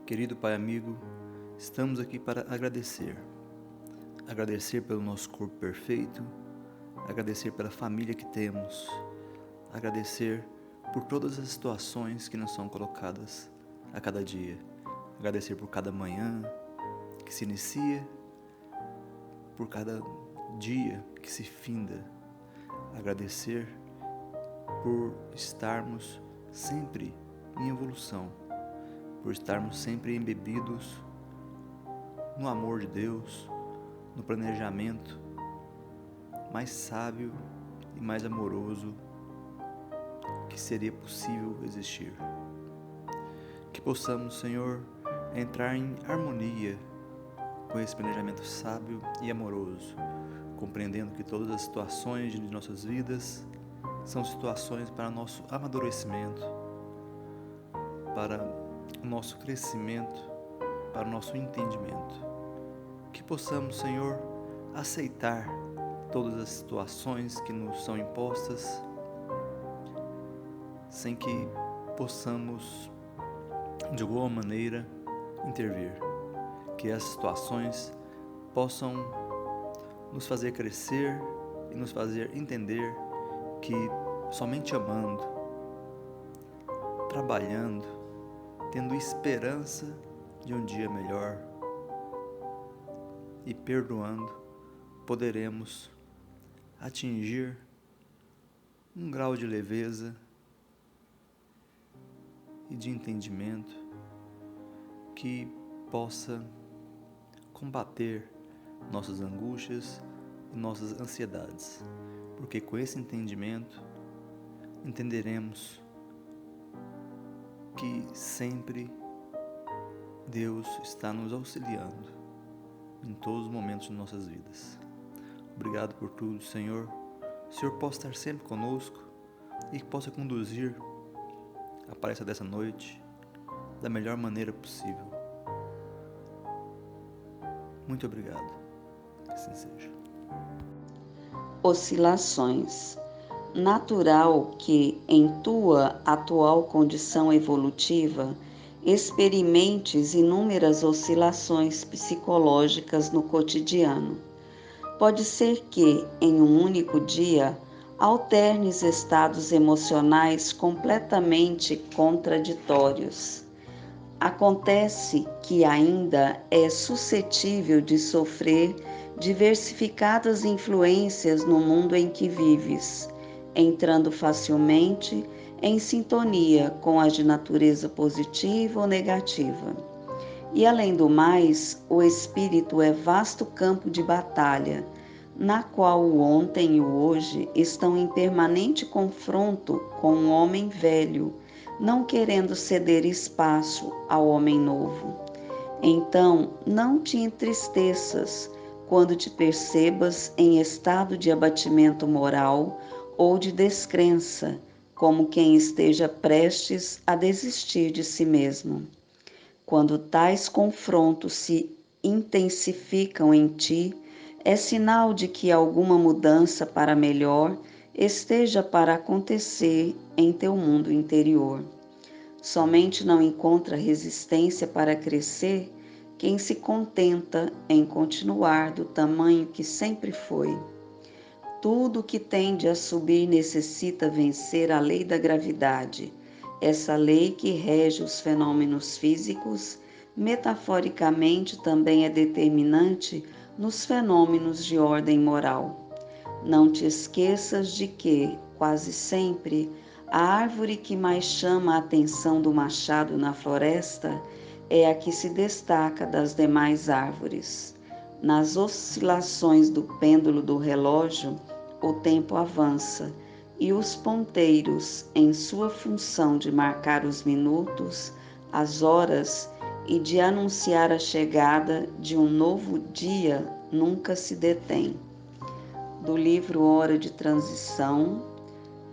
Querido Pai amigo, estamos aqui para agradecer. Agradecer pelo nosso corpo perfeito, agradecer pela família que temos, agradecer por todas as situações que nos são colocadas a cada dia, agradecer por cada manhã que se inicia, por cada dia que se finda, agradecer por estarmos sempre em evolução, por estarmos sempre embebidos no amor de Deus, no planejamento mais sábio e mais amoroso que seria possível existir. Que possamos, Senhor, entrar em harmonia com esse planejamento sábio e amoroso, compreendendo que todas as situações de nossas vidas são situações para nosso amadurecimento, para o nosso crescimento, para o nosso entendimento. Que possamos, Senhor, aceitar todas as situações que nos são impostas, sem que possamos, de alguma maneira, intervir. Que essas situações possam nos fazer crescer e nos fazer entender que somente amando, trabalhando, tendo esperança de um dia melhor e perdoando, poderemos atingir um grau de leveza e de entendimento que possa combater nossas angústias e nossas ansiedades, porque com esse entendimento entenderemos que sempre Deus está nos auxiliando em todos os momentos de nossas vidas. Obrigado por tudo, Senhor. O Senhor possa estar sempre conosco e que possa conduzir a palestra dessa noite da melhor maneira possível. Muito obrigado. Que assim seja. Oscilações. Natural que, em tua atual condição evolutiva, experimentes inúmeras oscilações psicológicas no cotidiano. Pode ser que, em um único dia, alternes estados emocionais completamente contraditórios. Acontece que ainda é suscetível de sofrer diversificadas influências no mundo em que vives, entrando facilmente em sintonia com as de natureza positiva ou negativa. E além do mais, o espírito é vasto campo de batalha, na qual o ontem e o hoje estão em permanente confronto com o homem velho, não querendo ceder espaço ao homem novo. Então, não te entristeças quando te percebas em estado de abatimento moral ou de descrença, como quem esteja prestes a desistir de si mesmo. Quando tais confrontos se intensificam em ti, é sinal de que alguma mudança para melhor esteja para acontecer em teu mundo interior. Somente não encontra resistência para crescer quem se contenta em continuar do tamanho que sempre foi. Tudo que tende a subir necessita vencer a lei da gravidade, essa lei que rege os fenômenos físicos, metaforicamente também é determinante nos fenômenos de ordem moral. Não te esqueças de que, quase sempre, a árvore que mais chama a atenção do machado na floresta é a que se destaca das demais árvores. Nas oscilações do pêndulo do relógio, o tempo avança e os ponteiros, em sua função de marcar os minutos, as horas e de anunciar a chegada de um novo dia, nunca se detêm. Do livro Hora de Transição,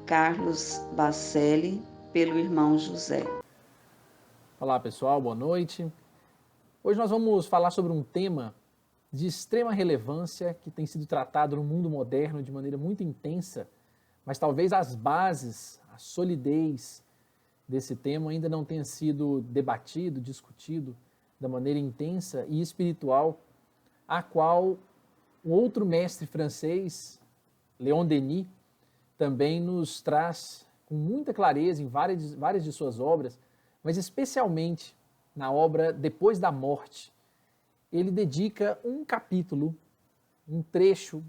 Carlos Bacelli, pelo irmão José. Olá pessoal, boa noite. Hoje nós vamos falar sobre um tema de extrema relevância que tem sido tratado no mundo moderno de maneira muito intensa, mas talvez as bases, a solidez desse tema ainda não tenha sido debatido, discutido da maneira intensa e espiritual, a qual um outro mestre francês, Leon Denis, também nos traz com muita clareza em várias de suas obras, mas especialmente na obra Depois da Morte. Ele dedica um capítulo, um trecho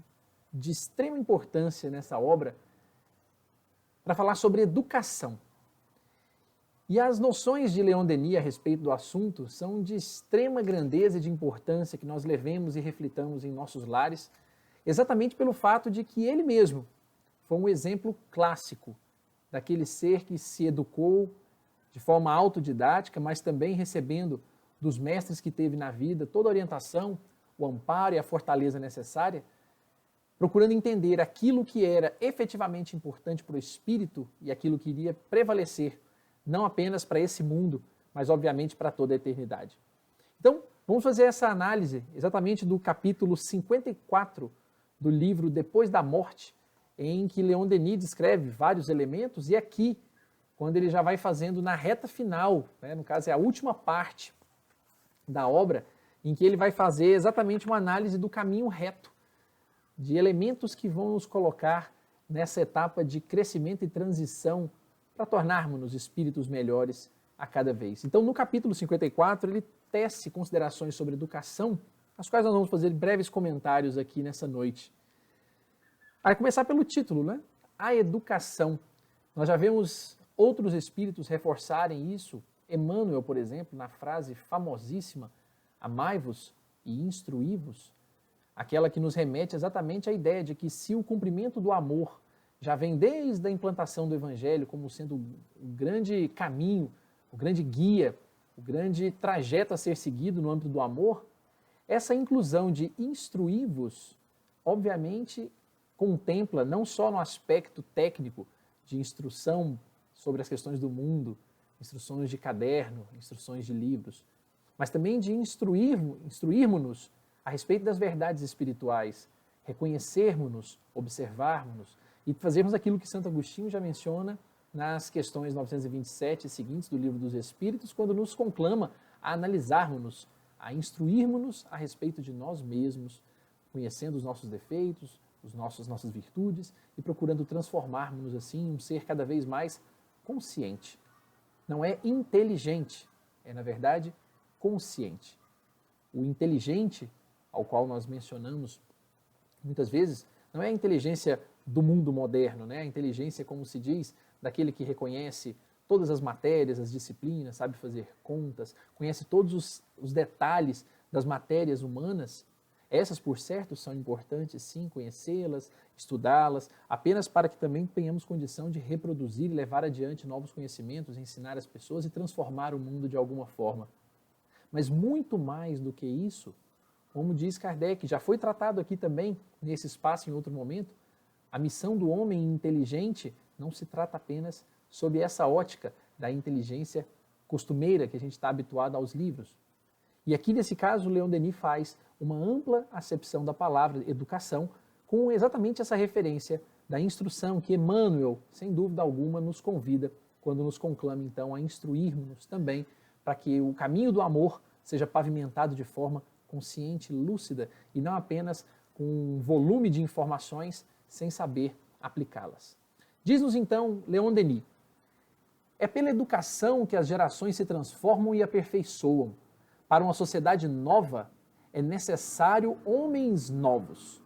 de extrema importância nessa obra, para falar sobre educação. E as noções de Leon Denis a respeito do assunto são de extrema grandeza e de importância que nós levemos e reflitamos em nossos lares, exatamente pelo fato de que ele mesmo foi um exemplo clássico daquele ser que se educou de forma autodidática, mas também recebendo dos mestres que teve na vida toda a orientação, o amparo e a fortaleza necessária, procurando entender aquilo que era efetivamente importante para o espírito e aquilo que iria prevalecer, não apenas para esse mundo, mas obviamente para toda a eternidade. Então, vamos fazer essa análise exatamente do capítulo 54 do livro Depois da Morte, em que Leon Denis descreve vários elementos, e aqui, quando ele já vai fazendo na reta final, né, no caso é a última parte da obra, em que ele vai fazer exatamente uma análise do caminho reto, de elementos que vão nos colocar nessa etapa de crescimento e transição para tornarmos-nos espíritos melhores a cada vez. Então, no capítulo 54, ele tece considerações sobre educação, as quais nós vamos fazer breves comentários aqui nessa noite. Vai começar pelo título, né? A educação. Nós já vemos outros espíritos reforçarem isso. Emmanuel, por exemplo, na frase famosíssima, amai-vos e instruí-vos, aquela que nos remete exatamente à ideia de que se o cumprimento do amor já vem desde a implantação do Evangelho como sendo o grande caminho, o grande guia, o grande trajeto a ser seguido no âmbito do amor, essa inclusão de instruí-vos, obviamente, contempla não só no aspecto técnico de instrução sobre as questões do mundo, instruções de caderno, instruções de livros, mas também de instruirmos-nos a respeito das verdades espirituais, reconhecermos-nos, observarmos-nos e fazermos aquilo que Santo Agostinho já menciona nas questões 927 e seguintes do Livro dos Espíritos, quando nos conclama a analisarmos-nos, a instruirmos-nos a respeito de nós mesmos, conhecendo os nossos defeitos, nossas virtudes e procurando transformarmos-nos assim em um ser cada vez mais consciente. Não é inteligente, é na verdade consciente. O inteligente, ao qual nós mencionamos muitas vezes, não é a inteligência do mundo moderno, né? A inteligência, como se diz, daquele que reconhece todas as matérias, as disciplinas, sabe fazer contas, conhece todos os detalhes das matérias humanas. Essas, por certo, são importantes, sim, conhecê-las, estudá-las, apenas para que também tenhamos condição de reproduzir e levar adiante novos conhecimentos, ensinar as pessoas e transformar o mundo de alguma forma. Mas muito mais do que isso, como diz Kardec, já foi tratado aqui também, nesse espaço em outro momento, a missão do homem inteligente não se trata apenas sob essa ótica da inteligência costumeira que a gente está habituado aos livros. E aqui, nesse caso, Leon Denis faz uma ampla acepção da palavra educação, com exatamente essa referência da instrução que Emmanuel, sem dúvida alguma, nos convida quando nos conclama, então, a instruirmos também para que o caminho do amor seja pavimentado de forma consciente, lúcida e não apenas com um volume de informações sem saber aplicá-las. Diz-nos então Leon Denis: é pela educação que as gerações se transformam e aperfeiçoam. Para uma sociedade nova, é necessário homens novos.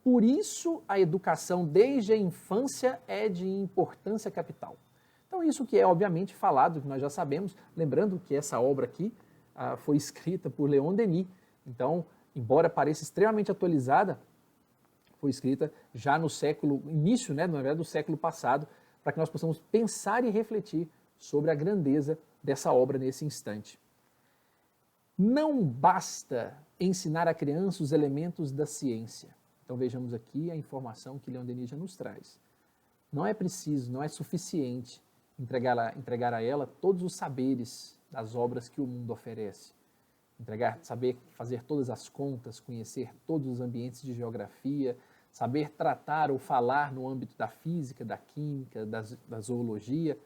Por isso, a educação desde a infância é de importância capital. Então, isso que é obviamente falado, que nós já sabemos, lembrando que essa obra aqui foi escrita por Leon Denis. Então, embora pareça extremamente atualizada, foi escrita já no início, né, na verdade, do século passado, para que nós possamos pensar e refletir sobre a grandeza dessa obra nesse instante. Não basta ensinar à criança os elementos da ciência. Então vejamos aqui a informação que Leon Denis já nos traz. Não é preciso, não é suficiente entregar a ela todos os saberes das obras que o mundo oferece. Saber fazer todas as contas, conhecer todos os ambientes de geografia, saber tratar ou falar no âmbito da física, da química, da zoologia.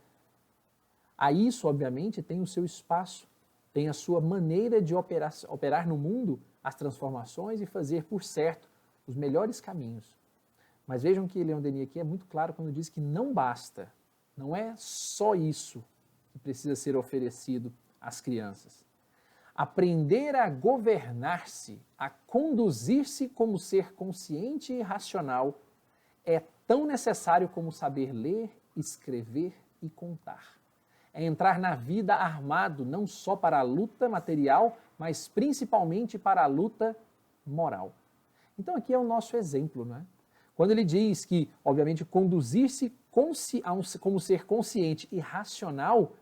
A isso, obviamente, tem o seu espaço tem a sua maneira de operar no mundo as transformações e fazer, por certo, os melhores caminhos. Mas vejam que Leon Denis aqui é muito claro quando diz que não basta, não é só isso que precisa ser oferecido às crianças. Aprender a governar-se, a conduzir-se como ser consciente e racional é tão necessário como saber ler, escrever e contar. É entrar na vida armado não só para a luta material, mas principalmente para a luta moral. Então aqui é o nosso exemplo, não é? Quando ele diz que, obviamente, conduzir-se como ser consciente e racional,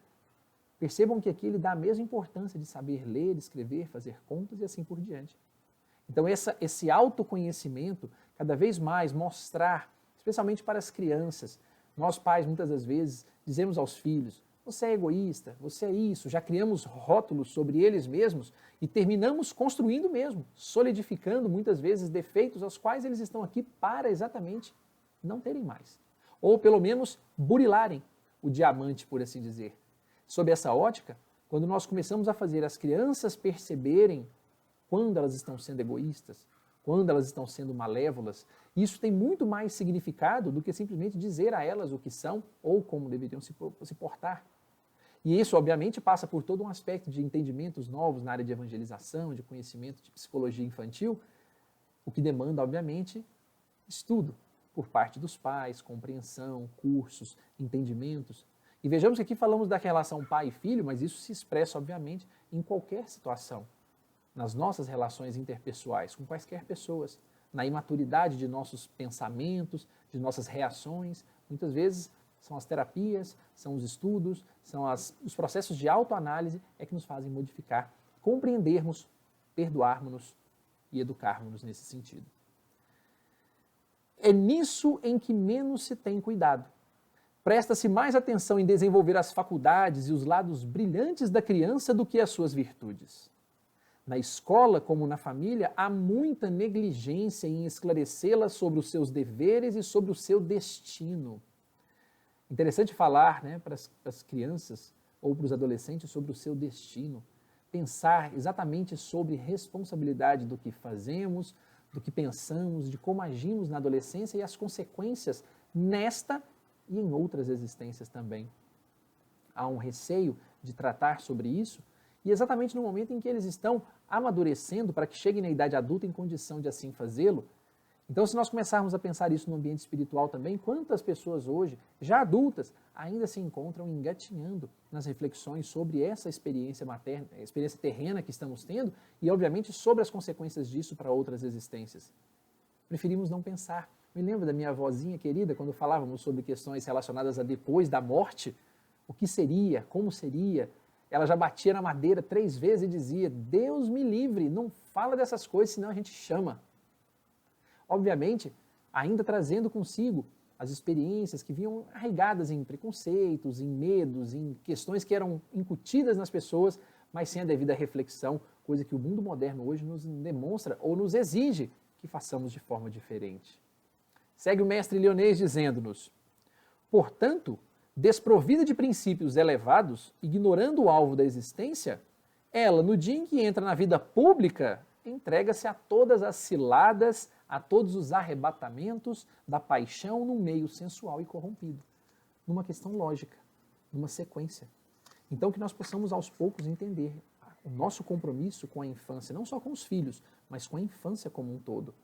percebam que aqui ele dá a mesma importância de saber ler, escrever, fazer contas e assim por diante. Então esse autoconhecimento, cada vez mais mostrar, especialmente para as crianças, nós pais muitas das vezes dizemos aos filhos, você é egoísta, você é isso, já criamos rótulos sobre eles mesmos e terminamos construindo mesmo, solidificando muitas vezes defeitos aos quais eles estão aqui para exatamente não terem mais. Ou pelo menos burilarem o diamante, por assim dizer. Sob essa ótica, quando nós começamos a fazer as crianças perceberem quando elas estão sendo egoístas, quando elas estão sendo malévolas, isso tem muito mais significado do que simplesmente dizer a elas o que são ou como deveriam se portar. E isso, obviamente, passa por todo um aspecto de entendimentos novos na área de evangelização, de conhecimento de psicologia infantil, o que demanda, obviamente, estudo por parte dos pais, compreensão, cursos, entendimentos. E vejamos que aqui falamos da relação pai e filho, mas isso se expressa, obviamente, em qualquer situação. Nas nossas relações interpessoais, com quaisquer pessoas, na imaturidade de nossos pensamentos, de nossas reações. Muitas vezes são as terapias, são os estudos, são os processos de autoanálise é que nos fazem modificar, compreendermos, perdoarmos-nos e educarmos-nos nesse sentido. É nisso em que menos se tem cuidado. Presta-se mais atenção em desenvolver as faculdades e os lados brilhantes da criança do que as suas virtudes. Na escola, como na família, há muita negligência em esclarecê-la sobre os seus deveres e sobre o seu destino. Interessante falar, né, para as crianças ou para os adolescentes sobre o seu destino. Pensar exatamente sobre responsabilidade do que fazemos, do que pensamos, de como agimos na adolescência e as consequências nesta e em outras existências também. Há um receio de tratar sobre isso, e exatamente no momento em que eles estão amadurecendo para que cheguem na idade adulta em condição de assim fazê-lo. Então, se nós começarmos a pensar isso no ambiente espiritual também, quantas pessoas hoje, já adultas, ainda se encontram engatinhando nas reflexões sobre essa experiência materna, a experiência terrena que estamos tendo e, obviamente, sobre as consequências disso para outras existências. Preferimos não pensar. Me lembro da minha avózinha querida, quando falávamos sobre questões relacionadas a depois da morte, o que seria, como seria. Ela já batia na madeira 3 vezes e dizia, Deus me livre, não fala dessas coisas, senão a gente chama. Obviamente, ainda trazendo consigo as experiências que vinham arraigadas em preconceitos, em medos, em questões que eram incutidas nas pessoas, mas sem a devida reflexão, coisa que o mundo moderno hoje nos demonstra ou nos exige que façamos de forma diferente. Segue o mestre Lyonês dizendo-nos, portanto, desprovida de princípios elevados, ignorando o alvo da existência, ela, no dia em que entra na vida pública, entrega-se a todas as ciladas, a todos os arrebatamentos da paixão num meio sensual e corrompido. Numa questão lógica, numa sequência. Então que nós possamos aos poucos entender o nosso compromisso com a infância, não só com os filhos, mas com a infância como um todo.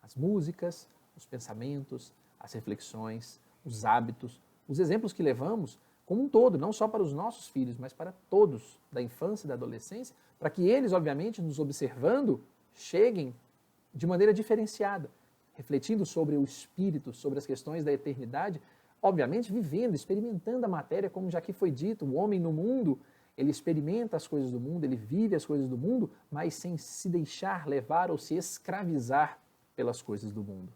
As músicas, os pensamentos, as reflexões, os hábitos, os exemplos que levamos como um todo, não só para os nossos filhos, mas para todos da infância e da adolescência, para que eles, obviamente, nos observando, cheguem de maneira diferenciada, refletindo sobre o espírito, sobre as questões da eternidade, obviamente vivendo, experimentando a matéria, como já aqui foi dito, o homem no mundo, ele experimenta as coisas do mundo, ele vive as coisas do mundo, mas sem se deixar levar ou se escravizar pelas coisas do mundo.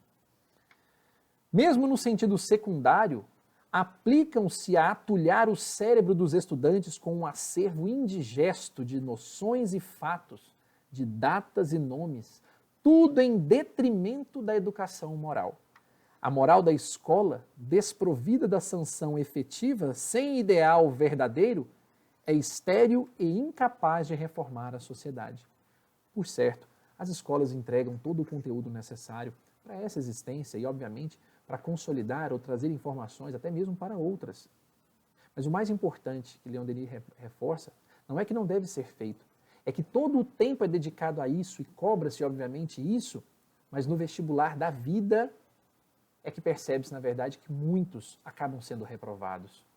Mesmo no sentido secundário, aplicam-se a atulhar o cérebro dos estudantes com um acervo indigesto de noções e fatos, de datas e nomes, tudo em detrimento da educação moral. A moral da escola, desprovida da sanção efetiva, sem ideal verdadeiro, é estéril e incapaz de reformar a sociedade. Por certo, as escolas entregam todo o conteúdo necessário para essa existência e, obviamente, para consolidar ou trazer informações até mesmo para outras. Mas o mais importante que Leon Denis reforça não é que não deve ser feito, é que todo o tempo é dedicado a isso e cobra-se, obviamente, isso, mas no vestibular da vida é que percebe-se, na verdade, que muitos acabam sendo reprovados.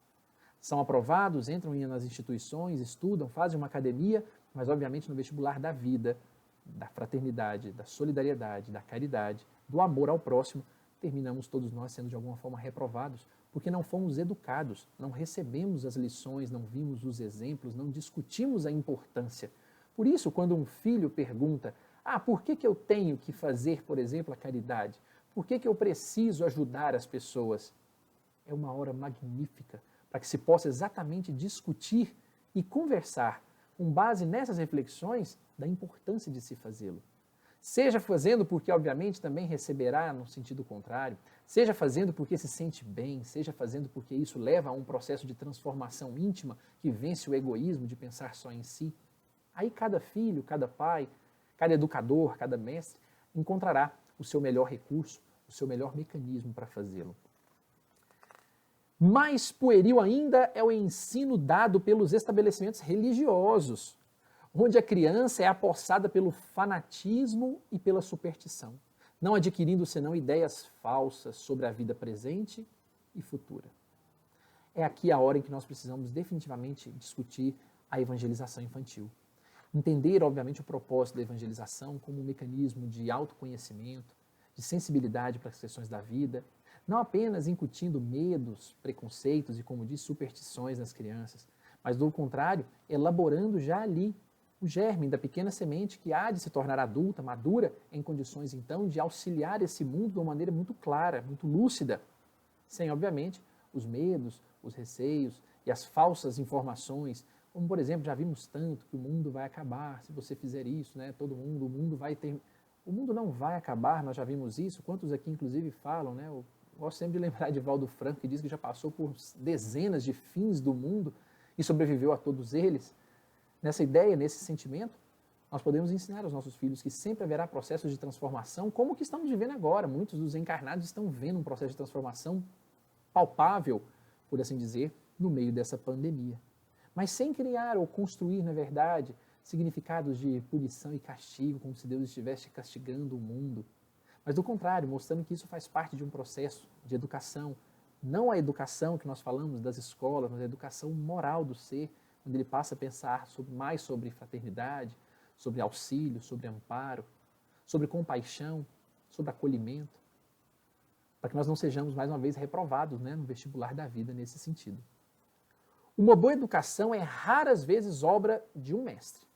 São aprovados, entram nas instituições, estudam, fazem uma academia, mas, obviamente, no vestibular da vida, da fraternidade, da solidariedade, da caridade, do amor ao próximo, terminamos todos nós sendo de alguma forma reprovados, porque não fomos educados, não recebemos as lições, não vimos os exemplos, não discutimos a importância. Por isso, quando um filho pergunta, por que eu tenho que fazer, por exemplo, a caridade? Por que eu preciso ajudar as pessoas? É uma hora magnífica para que se possa exatamente discutir e conversar com base nessas reflexões da importância de se fazê-lo. Seja fazendo porque, obviamente, também receberá no sentido contrário, seja fazendo porque se sente bem, seja fazendo porque isso leva a um processo de transformação íntima que vence o egoísmo de pensar só em si. Aí cada filho, cada pai, cada educador, cada mestre encontrará o seu melhor recurso, o seu melhor mecanismo para fazê-lo. Mais pueril ainda é o ensino dado pelos estabelecimentos religiosos, onde a criança é apossada pelo fanatismo e pela superstição, não adquirindo senão ideias falsas sobre a vida presente e futura. É aqui a hora em que nós precisamos definitivamente discutir a evangelização infantil. Entender, obviamente, o propósito da evangelização como um mecanismo de autoconhecimento, de sensibilidade para as questões da vida, não apenas incutindo medos, preconceitos e, como diz, superstições nas crianças, mas, do contrário, elaborando já ali o germe da pequena semente que há de se tornar adulta, madura, em condições, então, de auxiliar esse mundo de uma maneira muito clara, muito lúcida, sem, obviamente, os medos, os receios e as falsas informações, como, por exemplo, já vimos tanto que o mundo vai acabar se você fizer isso, né? O mundo vai ter... O mundo não vai acabar, nós já vimos isso, quantos aqui, inclusive, falam, né? Eu gosto sempre de lembrar de Valdo Franco, que diz que já passou por dezenas de fins do mundo e sobreviveu a todos eles. Nessa ideia, nesse sentimento, nós podemos ensinar aos nossos filhos que sempre haverá processos de transformação, como o que estamos vivendo agora. Muitos dos encarnados estão vendo um processo de transformação palpável, por assim dizer, no meio dessa pandemia. Mas sem criar ou construir, na verdade, significados de punição e castigo, como se Deus estivesse castigando o mundo. Mas, do contrário, mostrando que isso faz parte de um processo de educação. Não a educação que nós falamos das escolas, mas a educação moral do ser, onde ele passa a pensar mais sobre fraternidade, sobre auxílio, sobre amparo, sobre compaixão, sobre acolhimento, para que nós não sejamos, mais uma vez, reprovados, né, no vestibular da vida nesse sentido. Uma boa educação é raras vezes obra de um mestre.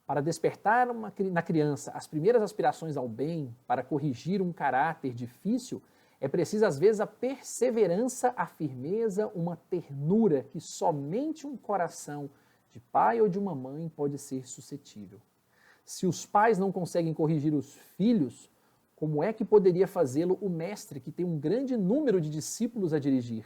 Para despertar na criança as primeiras aspirações ao bem, para corrigir um caráter difícil, é preciso, às vezes, a perseverança, a firmeza, uma ternura que somente um coração de pai ou de uma mãe pode ser suscetível. Se os pais não conseguem corrigir os filhos, como é que poderia fazê-lo o mestre, que tem um grande número de discípulos a dirigir?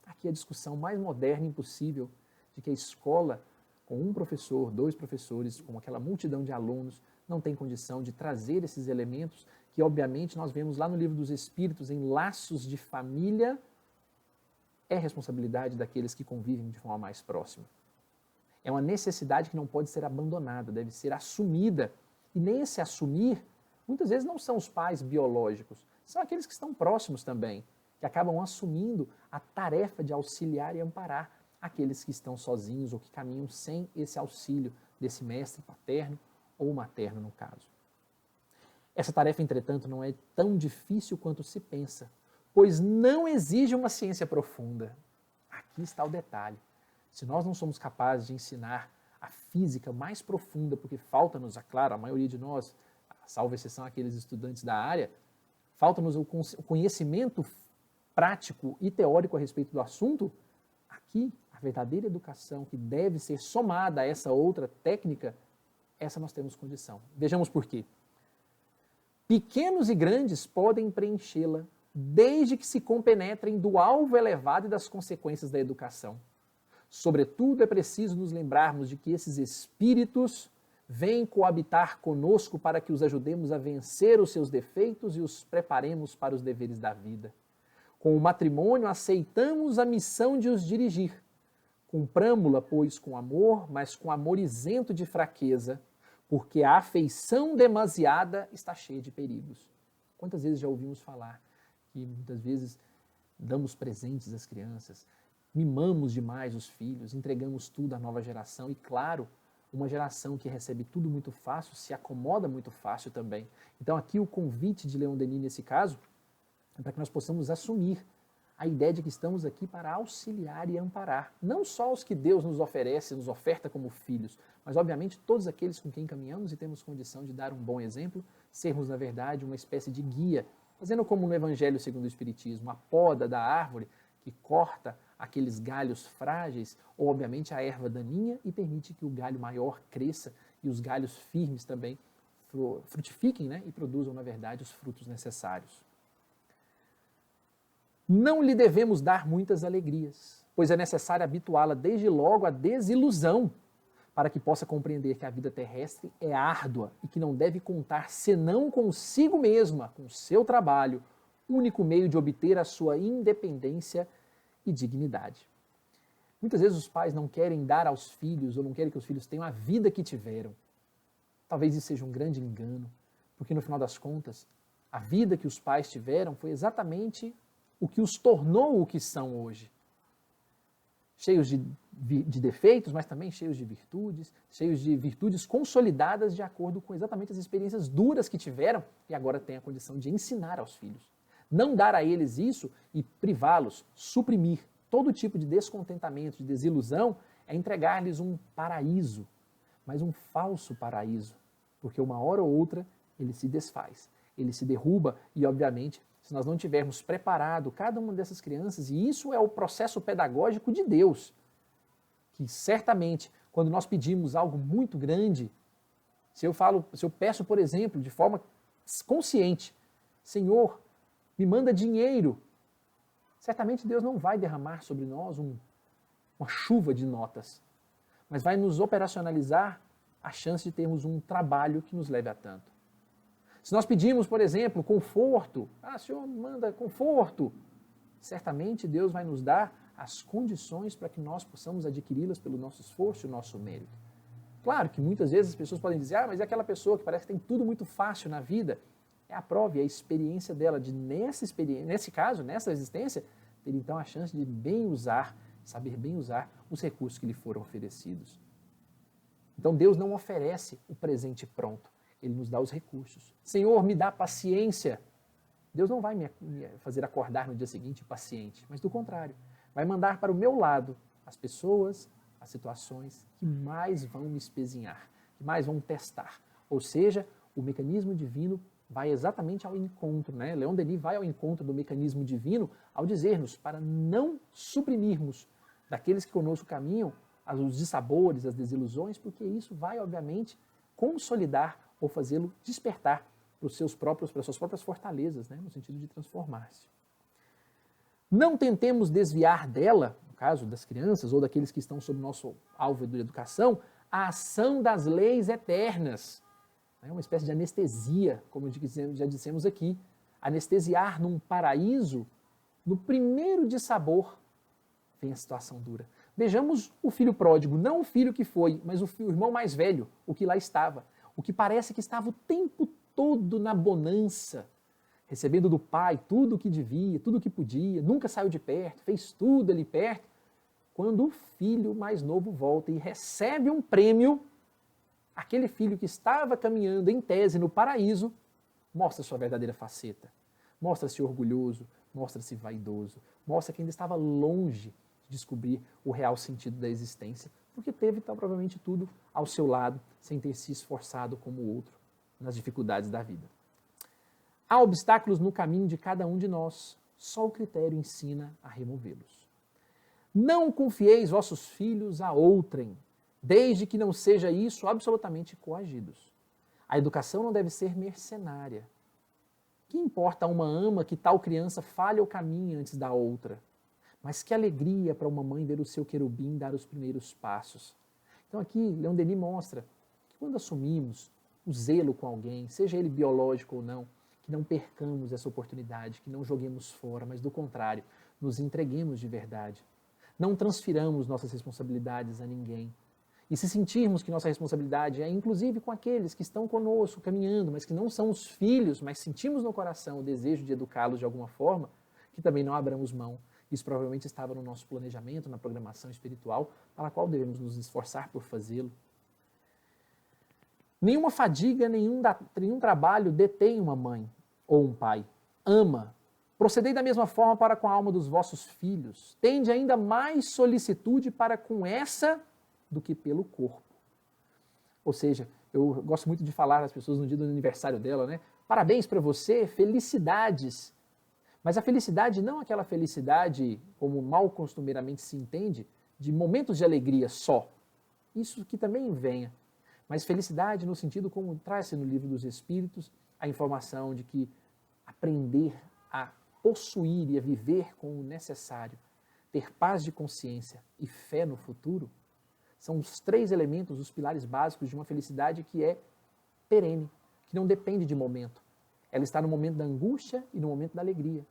Aqui a discussão mais moderna impossível de que a escola, com um professor, 2 professores, com aquela multidão de alunos, não tem condição de trazer esses elementos que, obviamente, nós vemos lá no Livro dos Espíritos, em laços de família, é responsabilidade daqueles que convivem de forma mais próxima. É uma necessidade que não pode ser abandonada, deve ser assumida. E nesse assumir, muitas vezes não são os pais biológicos, são aqueles que estão próximos também, que acabam assumindo a tarefa de auxiliar e amparar aqueles que estão sozinhos ou que caminham sem esse auxílio desse mestre paterno ou materno, no caso. Essa tarefa, entretanto, não é tão difícil quanto se pensa, pois não exige uma ciência profunda. Aqui está o detalhe. Se nós não somos capazes de ensinar a física mais profunda, porque falta-nos, claro, a maioria de nós, salvo exceção aqueles estudantes da área, falta-nos o conhecimento prático e teórico a respeito do assunto, aqui a verdadeira educação que deve ser somada a essa outra técnica, essa nós temos condição. Vejamos por quê. Pequenos e grandes podem preenchê-la, desde que se compenetrem do alvo elevado e das consequências da educação. Sobretudo, é preciso nos lembrarmos de que esses espíritos vêm coabitar conosco para que os ajudemos a vencer os seus defeitos e os preparemos para os deveres da vida. Com o matrimônio, aceitamos a missão de os dirigir. Cumpramo-la, pois, com amor, mas com amor isento de fraqueza, porque a afeição demasiada está cheia de perigos. Quantas vezes já ouvimos falar que muitas vezes damos presentes às crianças, mimamos demais os filhos, entregamos tudo à nova geração e, claro, uma geração que recebe tudo muito fácil se acomoda muito fácil também. Então aqui o convite de Leon Denis nesse caso é para que nós possamos assumir a ideia de que estamos aqui para auxiliar e amparar, não só os que Deus nos oferece, nos oferta como filhos, mas obviamente todos aqueles com quem caminhamos e temos condição de dar um bom exemplo, sermos na verdade uma espécie de guia, fazendo como no Evangelho segundo o Espiritismo, a poda da árvore que corta aqueles galhos frágeis, ou obviamente a erva daninha, e permite que o galho maior cresça e os galhos firmes também frutifiquem, né, e produzam, na verdade, os frutos necessários. Não lhe devemos dar muitas alegrias, pois é necessário habituá-la desde logo à desilusão, para que possa compreender que a vida terrestre é árdua e que não deve contar senão consigo mesma, com seu trabalho, único meio de obter a sua independência e dignidade. Muitas vezes os pais não querem dar aos filhos ou não querem que os filhos tenham a vida que tiveram. Talvez isso seja um grande engano, porque no final das contas, a vida que os pais tiveram foi exatamente o que os tornou o que são hoje. Cheios de defeitos, mas também cheios de virtudes consolidadas de acordo com exatamente as experiências duras que tiveram e agora têm a condição de ensinar aos filhos. Não dar a eles isso e privá-los, suprimir todo tipo de descontentamento, de desilusão, é entregar-lhes um paraíso, mas um falso paraíso, porque uma hora ou outra ele se desfaz, ele se derruba e, obviamente, se nós não tivermos preparado cada uma dessas crianças, e isso é o processo pedagógico de Deus, que certamente, quando nós pedimos algo muito grande, se eu peço, por exemplo, de forma consciente, Senhor, me manda dinheiro, certamente Deus não vai derramar sobre nós uma chuva de notas, mas vai nos operacionalizar a chance de termos um trabalho que nos leve a tanto. Se nós pedimos, por exemplo, conforto, Senhor, manda conforto, certamente Deus vai nos dar as condições para que nós possamos adquiri-las pelo nosso esforço e o nosso mérito. Claro que muitas vezes as pessoas podem dizer, mas é aquela pessoa que parece que tem tudo muito fácil na vida. É a prova e a experiência dela de, nesse caso, nessa existência, ter então a chance de saber bem usar os recursos que lhe foram oferecidos. Então Deus não oferece o presente pronto, Ele nos dá os recursos. Senhor, me dá paciência. Deus não vai me fazer acordar no dia seguinte paciente, mas do contrário, vai mandar para o meu lado as pessoas, as situações que mais vão me espezinhar, que mais vão testar. Ou seja, o mecanismo divino vai exatamente ao encontro, né? Leon Denis vai ao encontro do mecanismo divino ao dizer-nos para não suprimirmos daqueles que conosco caminham os dissabores, as desilusões, porque isso vai, obviamente, consolidar ou fazê-lo despertar para as suas próprias fortalezas, né? No sentido de transformar-se. Não tentemos desviar dela, no caso das crianças ou daqueles que estão sob nosso alvo de educação, a ação das leis eternas. É uma espécie de anestesia, como já dissemos aqui. Anestesiar num paraíso, no primeiro dissabor, vem a situação dura. Vejamos o filho pródigo, não o filho que foi, mas o irmão mais velho, o que lá estava. O que parece que estava o tempo todo na bonança, recebendo do pai tudo o que devia, tudo o que podia, nunca saiu de perto, fez tudo ali perto. Quando o filho mais novo volta e recebe um prêmio, aquele filho que estava caminhando em tese no paraíso, mostra sua verdadeira faceta. Mostra-se orgulhoso, mostra-se vaidoso, mostra que ainda estava longe de descobrir o real sentido da existência, porque teve, então, provavelmente tudo ao seu lado, sem ter se esforçado como o outro nas dificuldades da vida. Há obstáculos no caminho de cada um de nós, só o critério ensina a removê-los. Não confieis vossos filhos a outrem, desde que não seja isso absolutamente coagidos. A educação não deve ser mercenária. Que importa a uma ama que tal criança falhe ou caminhe antes da outra? Mas que alegria para uma mãe ver o seu querubim dar os primeiros passos. Então aqui, Leon Denis mostra que quando assumimos o zelo com alguém, seja ele biológico ou não, que não percamos essa oportunidade, que não joguemos fora, mas do contrário, nos entreguemos de verdade. Não transfiramos nossas responsabilidades a ninguém. E se sentirmos que nossa responsabilidade é inclusive com aqueles que estão conosco, caminhando, mas que não são os filhos, mas sentimos no coração o desejo de educá-los de alguma forma, que também não abramos mão. Isso provavelmente estava no nosso planejamento, na programação espiritual, para a qual devemos nos esforçar por fazê-lo. Nenhuma fadiga, nenhum trabalho detém uma mãe ou um pai. Ama. Procedei da mesma forma para com a alma dos vossos filhos. Tende ainda mais solicitude para com essa do que pelo corpo. Ou seja, eu gosto muito de falar às pessoas no dia do aniversário dela, né? Parabéns para você, felicidades. Mas a felicidade não aquela felicidade, como mal costumeiramente se entende, de momentos de alegria só. Isso que também venha. Mas felicidade no sentido como traz-se no Livro dos Espíritos a informação de que aprender a possuir e a viver com o necessário, ter paz de consciência e fé no futuro, são os 3 elementos, os pilares básicos de uma felicidade que é perene, que não depende de momento. Ela está no momento da angústia e no momento da alegria.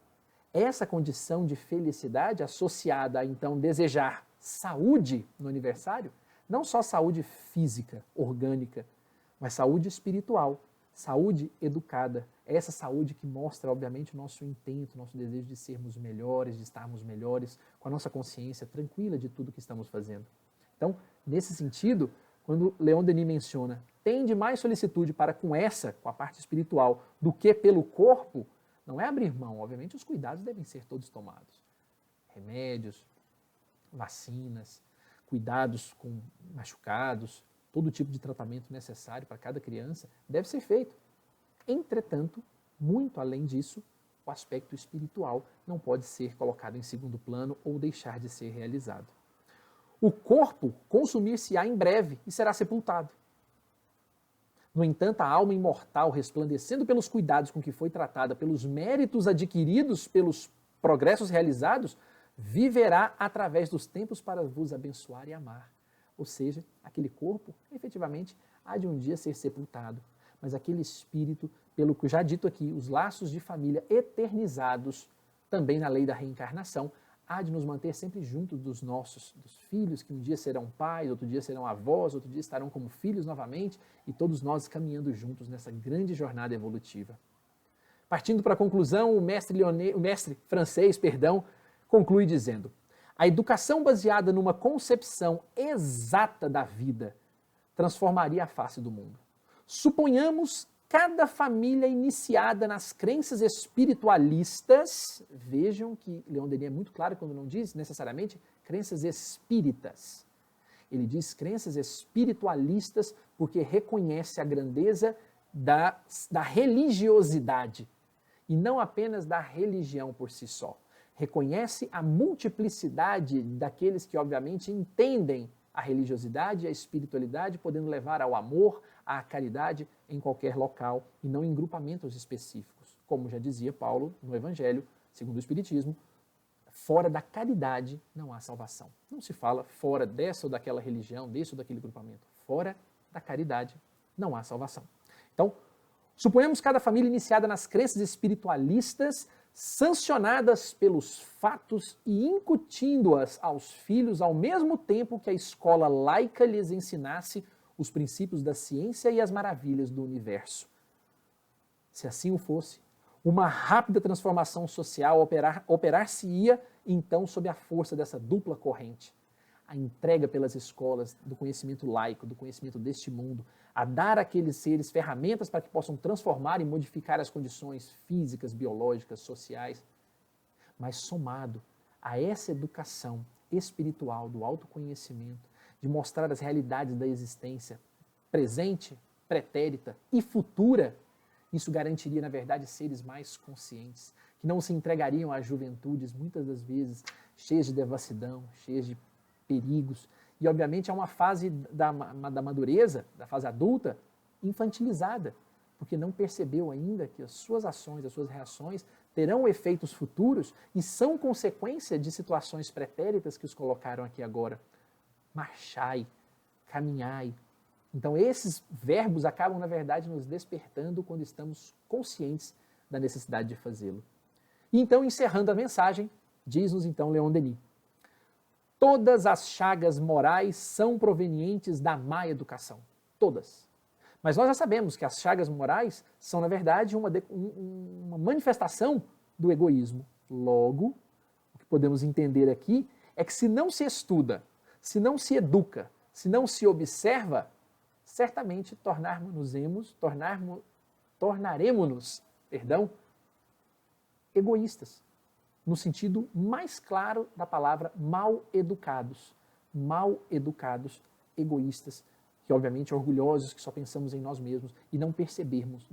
Essa condição de felicidade associada a, então, desejar saúde no aniversário, não só saúde física, orgânica, mas saúde espiritual, saúde educada. É essa saúde que mostra, obviamente, o nosso intento, o nosso desejo de sermos melhores, de estarmos melhores, com a nossa consciência tranquila de tudo que estamos fazendo. Então, nesse sentido, quando Leon Denis menciona, tende mais solicitude para com a parte espiritual, do que pelo corpo, não é abrir mão. Obviamente, os cuidados devem ser todos tomados. Remédios, vacinas, cuidados com machucados, todo tipo de tratamento necessário para cada criança deve ser feito. Entretanto, muito além disso, o aspecto espiritual não pode ser colocado em segundo plano ou deixar de ser realizado. O corpo consumir-se-á em breve e será sepultado. No entanto, a alma imortal, resplandecendo pelos cuidados com que foi tratada, pelos méritos adquiridos, pelos progressos realizados, viverá através dos tempos para vos abençoar e amar. Ou seja, aquele corpo, efetivamente, há de um dia ser sepultado. Mas aquele espírito, pelo que já dito aqui, os laços de família eternizados, também na lei da reencarnação, há de nos manter sempre juntos dos filhos, que um dia serão pais, outro dia serão avós, outro dia estarão como filhos novamente, e todos nós caminhando juntos nessa grande jornada evolutiva. Partindo para a conclusão, o mestre francês, conclui dizendo: a educação baseada numa concepção exata da vida transformaria a face do mundo. Suponhamos cada família iniciada nas crenças espiritualistas, vejam que Leon Denis é muito claro quando não diz necessariamente crenças espíritas. Ele diz crenças espiritualistas porque reconhece a grandeza da religiosidade e não apenas da religião por si só. Reconhece a multiplicidade daqueles que, obviamente, entendem a religiosidade e a espiritualidade, podendo levar ao amor, à caridade em qualquer local e não em grupamentos específicos. Como já dizia Paulo no Evangelho, segundo o Espiritismo, fora da caridade não há salvação. Não se fala fora dessa ou daquela religião, desse ou daquele grupamento. Fora da caridade não há salvação. Então, suponhamos cada família iniciada nas crenças espiritualistas, sancionadas pelos fatos e incutindo-as aos filhos ao mesmo tempo que a escola laica lhes ensinasse os princípios da ciência e as maravilhas do universo. Se assim o fosse, uma rápida transformação social operar-se-ia então sob a força dessa dupla corrente. A entrega pelas escolas do conhecimento laico, do conhecimento deste mundo, a dar àqueles seres ferramentas para que possam transformar e modificar as condições físicas, biológicas, sociais, mas somado a essa educação espiritual do autoconhecimento, de mostrar as realidades da existência presente, pretérita e futura, isso garantiria, na verdade, seres mais conscientes, que não se entregariam às juventudes, muitas das vezes, cheias de devassidão, cheias de perigos. E, obviamente, é uma fase da madureza, da fase adulta, infantilizada, porque não percebeu ainda que as suas ações, as suas reações terão efeitos futuros e são consequência de situações pretéritas que os colocaram aqui agora. Marchai, caminhai. Então esses verbos acabam, na verdade, nos despertando quando estamos conscientes da necessidade de fazê-lo. E então, encerrando a mensagem, diz-nos então Leon Denis: todas as chagas morais são provenientes da má educação. Todas. Mas nós já sabemos que as chagas morais são, na verdade, uma manifestação do egoísmo. Logo, o que podemos entender aqui é que se não se estuda, se não se educa, se não se observa, certamente tornaremos-nos egoístas, no sentido mais claro da palavra mal educados, egoístas, que obviamente orgulhosos, que só pensamos em nós mesmos e não percebemos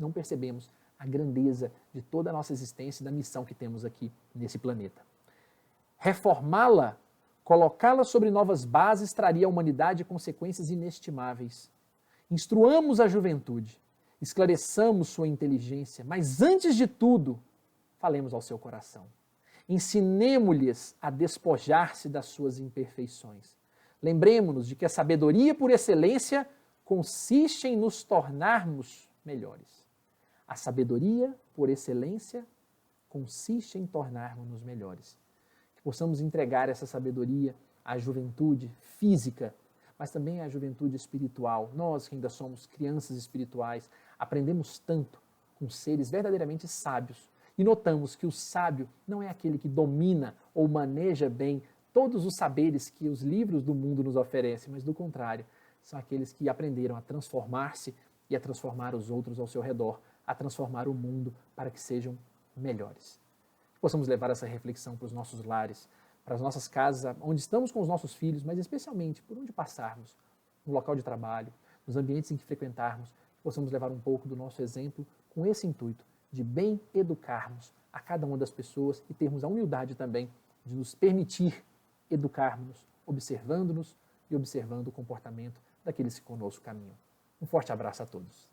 a grandeza de toda a nossa existência e da missão que temos aqui nesse planeta. Reformá-la, colocá-la sobre novas bases, traria à humanidade consequências inestimáveis. Instruamos a juventude, esclareçamos sua inteligência, mas antes de tudo, falemos ao seu coração. Ensinemo-lhes a despojar-se das suas imperfeições. Lembremos-nos de que a sabedoria por excelência consiste em nos tornarmos melhores. A sabedoria por excelência consiste em tornarmos-nos melhores. Que possamos entregar essa sabedoria à juventude física, mas também à juventude espiritual. Nós que ainda somos crianças espirituais, aprendemos tanto com seres verdadeiramente sábios e notamos que o sábio não é aquele que domina ou maneja bem todos os saberes que os livros do mundo nos oferecem, mas do contrário, são aqueles que aprenderam a transformar-se e a transformar os outros ao seu redor, a transformar o mundo para que sejam melhores. Que possamos levar essa reflexão para os nossos lares, para as nossas casas, onde estamos com os nossos filhos, mas especialmente por onde passarmos, no local de trabalho, nos ambientes em que frequentarmos, que possamos levar um pouco do nosso exemplo com esse intuito de bem educarmos a cada uma das pessoas e termos a humildade também de nos permitir educarmos, observando-nos e observando o comportamento daqueles que conosco caminham. Um forte abraço a todos.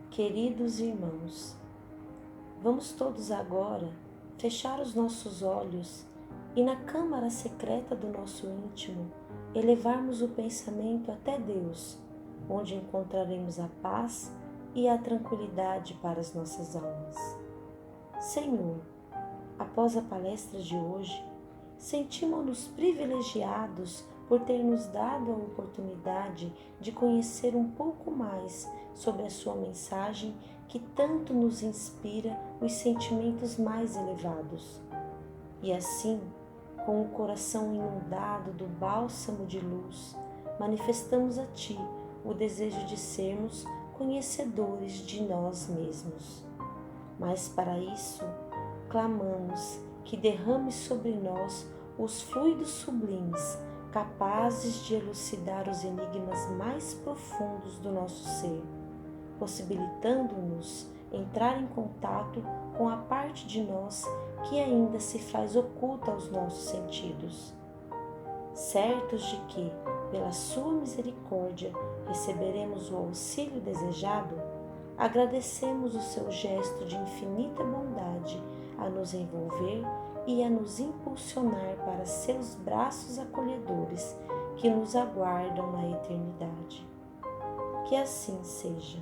Queridos irmãos, vamos todos agora fechar os nossos olhos e na câmara secreta do nosso íntimo elevarmos o pensamento até Deus, onde encontraremos a paz e a tranquilidade para as nossas almas. Senhor, após a palestra de hoje, sentimos-nos privilegiados por ter nos dado a oportunidade de conhecer um pouco mais sobre a sua mensagem que tanto nos inspira os sentimentos mais elevados. E assim, com o coração inundado do bálsamo de luz, manifestamos a Ti o desejo de sermos conhecedores de nós mesmos. Mas para isso, clamamos que derrame sobre nós os fluidos sublimes, capazes de elucidar os enigmas mais profundos do nosso ser, possibilitando-nos entrar em contato com a parte de nós que ainda se faz oculta aos nossos sentidos. Certos de que, pela sua misericórdia, receberemos o auxílio desejado, agradecemos o seu gesto de infinita bondade a nos envolver e a nos impulsionar para seus braços acolhedores que nos aguardam na eternidade. Que assim seja.